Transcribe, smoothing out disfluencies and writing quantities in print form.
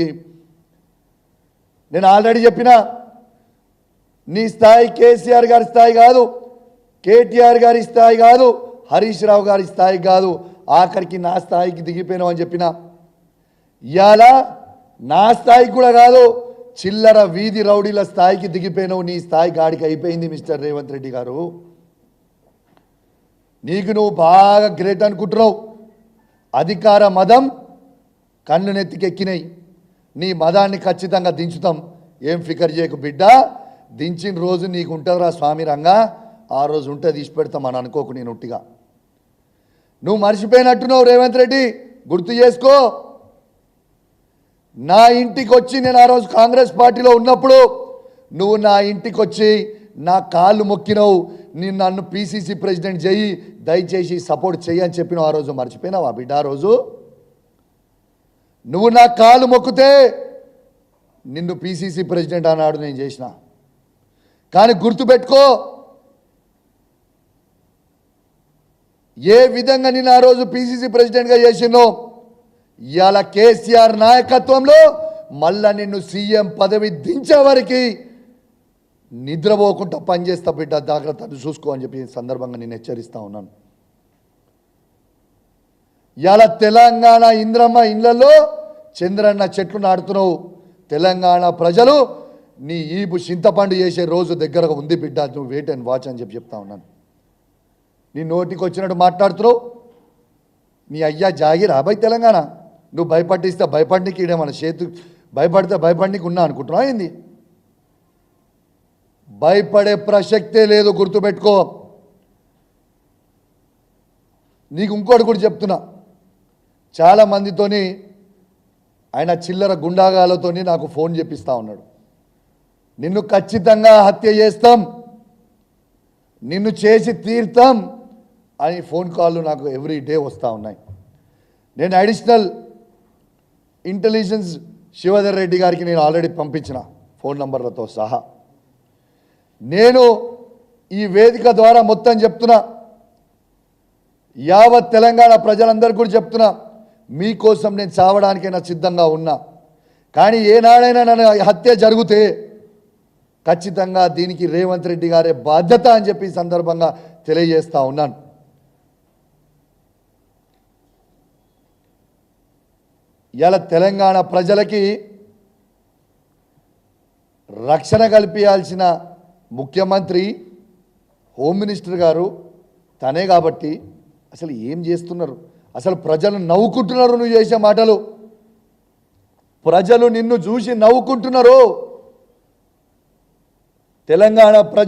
నీకు నేను ఆల్రెడీ చెప్పినా నీ స్థాయి కేసీఆర్ గారి స్థాయి కాదు, కేటీఆర్ గారి స్థాయి కాదు, హరీష్ రావు గారి స్థాయి కాదు, ఆఖరికి నా స్థాయికి దిగిపోయినావు అని చెప్పినా. ఇవాళ నా స్థాయికి కూడా కాదు, చిల్లర వీధి రౌడీల స్థాయికి దిగిపోయినావు. నీ స్థాయి గాడికి అయిపోయింది మిస్టర్ రేవంత్ రెడ్డి గారు. నీకు నువ్వు బాగా గ్రేట్ అనుకుంటున్నావు. అధికార మదం కళ్ళు నెత్తికెక్కినాయి. నీ మదాన్ని ఖచ్చితంగా దించుతాం, ఏం ఫికర్ చేయకు బిడ్డ. దించిన రోజు నీకు ఉంటుందిరా స్వామి రంగా, ఆ రోజు ఉంటే తీసి పెడతాం అని అనుకోకు. నేను ఉట్టిగా నువ్వు మర్చిపోయినట్టున్నావు రేవంత్ రెడ్డి, గుర్తు చేసుకో. నా ఇంటికి వచ్చి నేను ఆ రోజు కాంగ్రెస్ పార్టీలో ఉన్నప్పుడు నువ్వు నా ఇంటికి వచ్చి నా కాళ్ళు మొక్కినావు. నేను నన్ను పిసిసి ప్రెసిడెంట్ చేయి, దయచేసి సపోర్ట్ చెయ్యి అని చెప్పినావు. ఆ రోజు మర్చిపోయినావా బిడ్డ? ఆ రోజు నువ్వు నా కాళ్ళు మొక్కితే నిన్ను పిసిసి ప్రెసిడెంట్ అన్నాడు, నేను చేసిన. కానీ గుర్తుపెట్టుకో, ఏ విధంగా నేను ఆ రోజు పిసిసి ప్రెసిడెంట్గా చేసినో ఇవాళ కేసీఆర్ నాయకత్వంలో మళ్ళా నిన్ను సీఎం పదవి దించే వరకు నిద్రపోకుండా పనిచేస్తా బిడ్డ, జాగ్రత్త చూసుకో అని చెప్పి సందర్భంగా నేను హెచ్చరిస్తా ఉన్నాను. ఇవాళ తెలంగాణ ఇంద్రమ్మ ఇళ్లలో చంద్రన్న చెట్లు నాడుతున్నావు. తెలంగాణ ప్రజలు నీ ఈపు చింతపండు చేసే రోజు దగ్గరగా ఉంది బిడ్డ, నువ్వు వెయిట్ అండ్ వాచ్ అని చెప్పి చెప్తా ఉన్నాను. నీ నోటికి వచ్చినట్టు మాట్లాడుతున్నావు. నీ అయ్యా జాగిరా భయ్ తెలంగాణ. నువ్వు భయపట్టిస్తే భయపడికి మన చేతు భయపడితే భయపడికి ఉన్నా అనుకుంటున్నావు ఏంది? భయపడే ప్రసక్తే లేదు, గుర్తుపెట్టుకో. నీకు ఇంకోటి కూడా చెప్తున్నా, చాలామందితోని ఆయన చిల్లర గుండాగాలతోని నాకు ఫోన్ చేపిస్తూ ఉన్నాడు. నిన్ను ఖచ్చితంగా హత్య చేస్తాం, నిన్ను చేసి తీర్తాం అని ఫోన్ కాళ్ళు నాకు ఎవ్రీ డే వస్తూ ఉన్నాయి. నేను అడిషనల్ ఇంటెలిజెన్స్ శివధర్ రెడ్డి గారికి నేను ఆల్రెడీ పంపించిన ఫోన్ నంబర్లతో సహా. నేను ఈ వేదిక ద్వారా మొత్తం చెప్తున్నా, యావత్ తెలంగాణ ప్రజలందరికీ కూడా చెప్తున్నా, మీకోసం నేను చావడానికైనా సిద్ధంగా ఉన్నా. కానీ ఏనాడైనా నన్ను హత్య జరిగితే ఖచ్చితంగా దీనికి రేవంత్ రెడ్డి గారే బాధ్యత అని చెప్పి ఈ సందర్భంగా తెలియజేస్తా ఉన్నాను. ఇలా తెలంగాణ ప్రజలకి రక్షణ కల్పించాల్సిన ముఖ్యమంత్రి, హోమ్ మినిస్టర్ గారు తనే కాబట్టి అసలు ఏం చేస్తున్నారు? అసలు ప్రజలు నవ్వుకుంటున్నారు నువ్వు చేసే మాటలు. ప్రజలు నిన్ను చూసి నవ్వుకుంటున్నారు. తెలంగాణ ప్రజలు